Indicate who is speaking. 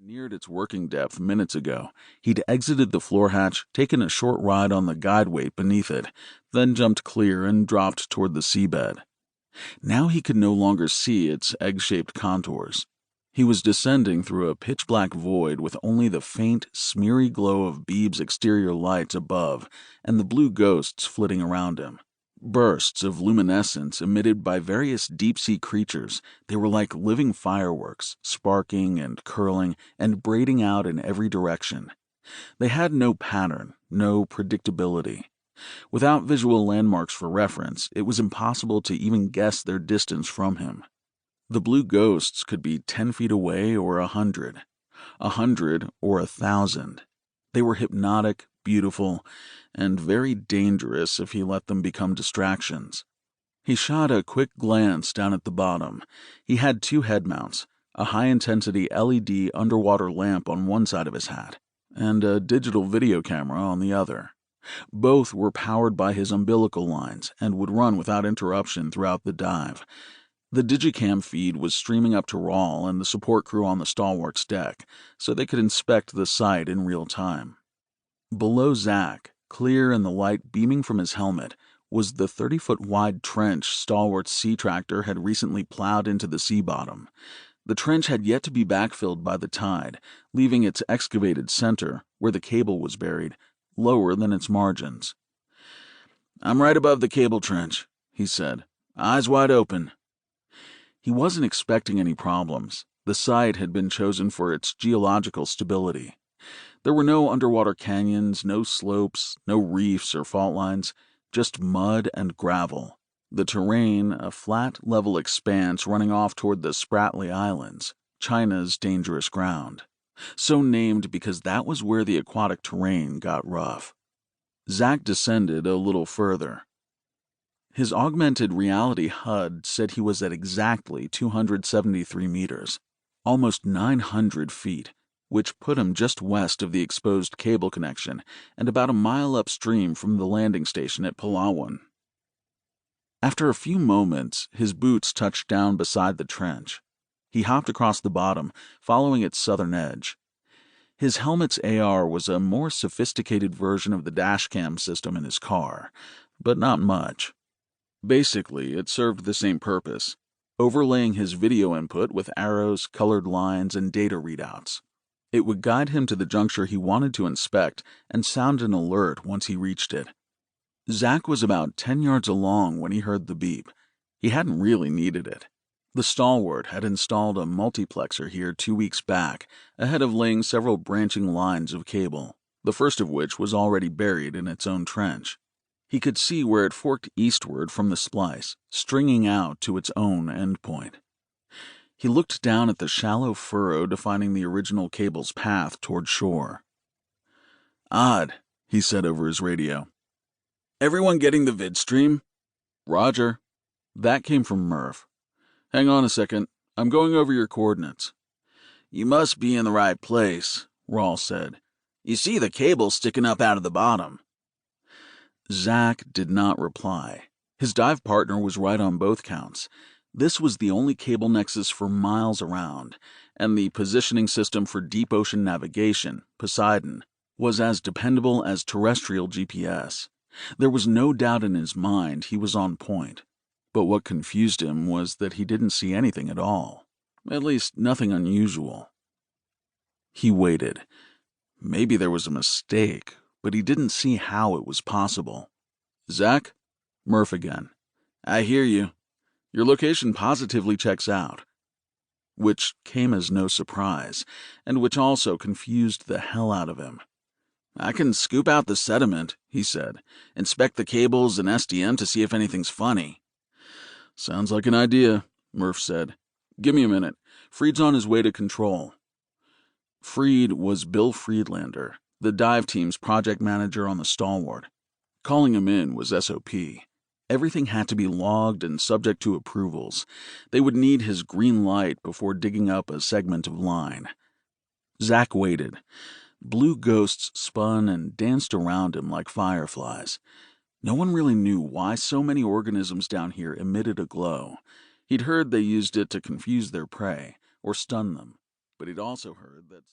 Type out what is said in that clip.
Speaker 1: neared its working depth minutes ago. He'd exited the floor hatch, taken a short ride on the guideway beneath it, then jumped clear and dropped toward the seabed. Now he could no longer see its egg-shaped contours. He was descending through a pitch-black void with only the faint, smeary glow of Beebe's exterior lights above and the blue ghosts flitting around him. Bursts of luminescence emitted by various deep-sea creatures. They were like living fireworks, sparking and curling and braiding out in every direction. They had no pattern, no predictability. Without visual landmarks for reference, it was impossible to even guess their distance from him. The blue ghosts could be 10 feet away or 100 or 1,000. They were hypnotic, beautiful, and very dangerous if he let them become distractions. He shot a quick glance down at the bottom. He had 2 head mounts, a high-intensity LED underwater lamp on one side of his hat, and a digital video camera on the other. Both were powered by his umbilical lines and would run without interruption throughout the dive. The Digicam feed was streaming up to Rawl and the support crew on the Stalwart's deck, so they could inspect the site in real time. Below Zach, clear in the light beaming from his helmet, was the 30-foot-wide trench Stalwart's sea tractor had recently plowed into the sea bottom. The trench had yet to be backfilled by the tide, leaving its excavated center, where the cable was buried, lower than its margins. "I'm right above the cable trench," he said. "Eyes wide open." He wasn't expecting any problems. The site had been chosen for its geological stability. There were no underwater canyons, no slopes, no reefs or fault lines, just mud and gravel. The terrain, a flat, level expanse running off toward the Spratly Islands, China's dangerous ground. So named because that was where the aquatic terrain got rough. Zach descended a little further. His augmented reality HUD said he was at exactly 273 meters, almost 900 feet, which put him just west of the exposed cable connection and about a mile upstream from the landing station at Palawan. After a few moments, his boots touched down beside the trench. He hopped across the bottom, following its southern edge. His helmet's AR was a more sophisticated version of the dashcam system in his car, but not much. Basically, it served the same purpose, overlaying his video input with arrows, colored lines, and data readouts. It would guide him to the juncture he wanted to inspect and sound an alert once he reached it. Zach was about 10 yards along when he heard the beep. He hadn't really needed it. The Stalwart had installed a multiplexer here 2 weeks back, ahead of laying several branching lines of cable, the first of which was already buried in its own trench. He could see where it forked eastward from the splice, stringing out to its own endpoint. He looked down at the shallow furrow defining the original cable's path toward shore. "Odd," he said over his radio. "Everyone getting the vid stream?" "Roger." That came from Murph. "Hang on a second. I'm going over your coordinates." "You must be in the right place," Rawl said. "You see the cable sticking up out of the bottom." Zach did not reply. His dive partner was right on both counts. This was the only cable nexus for miles around, and the positioning system for deep ocean navigation, Poseidon, was as dependable as terrestrial GPS. There was no doubt in his mind he was on point. But what confused him was that he didn't see anything at all. At least, nothing unusual. He waited. Maybe there was a mistake, but he didn't see how it was possible. "Zach?" Murph again. "I hear you. Your location positively checks out." Which came as no surprise, and which also confused the hell out of him. "I can scoop out the sediment," he said. "Inspect the cables and SDM to see if anything's funny." "Sounds like an idea," Murph said. "Give me a minute. Freed's on his way to control." Freed was Bill Friedlander, the dive team's project manager on the Stalwart. Calling him in was SOP. Everything had to be logged and subject to approvals. They would need his green light before digging up a segment of line. Zach waited. Blue ghosts spun and danced around him like fireflies. No one really knew why so many organisms down here emitted a glow. He'd heard they used it to confuse their prey or stun them, but he'd also heard that